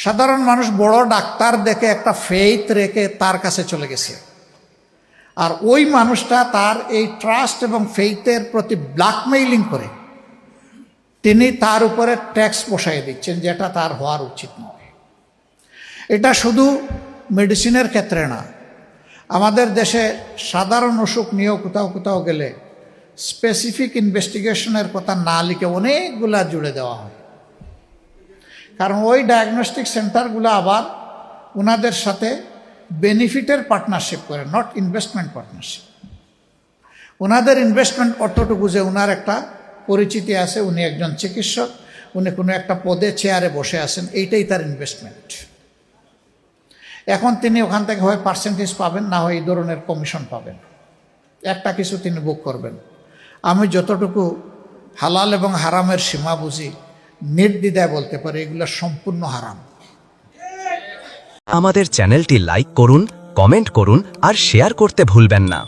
সাধারণ মানুষ বড় ডাক্তার দেখে একটা ফেইথ রেখে তার কাছে চলে গেছে, আর ওই মানুষটা তার এই ট্রাস্ট এবং ফেইথের প্রতি ব্ল্যাকমেইলিং করে তিনি তার উপরে ট্যাক্স বসাই দিচ্ছেন, যেটা তার হওয়ার উচিত নয়। এটা শুধু মেডিসিনের ক্ষেত্রে না, আমাদের দেশে সাধারণ অসুখ নিয়েও কোথাও কোথাও গেলে স্পেসিফিক ইনভেস্টিগেশনের কথা না লিখে অনেকগুলা জুড়ে দেওয়া হয়, কারণ ওই ডায়াগনস্টিক সেন্টারগুলো আবার ওনাদের সাথে বেনিফিটের পার্টনারশিপ করে, নট ইনভেস্টমেন্ট পার্টনারশিপ। ওনাদের ইনভেস্টমেন্ট অতটুকু যে ওনার একটা পরিচিতি আছে, উনি একজন চিকিৎসক, উনি কোনো একটা পদে চেয়ারে বসে আছেন, এইটাই তার ইনভেস্টমেন্ট। এখন তিনি ওখান থেকে হয় পার্সেন্টেজ পাবেন, না হয় এই ধরনের কমিশন পাবেন, একটা কিছু তিনি বুক করবেন। আমি যতটুকু হালাল এবং হারামের সীমা বুঝি, নির্দ্বিধায় বলতে পারি এগুলো সম্পূর্ণ হারাম। আমাদের চ্যানেলটি লাইক করুন, কমেন্ট করুন আর শেয়ার করতে ভুলবেন না।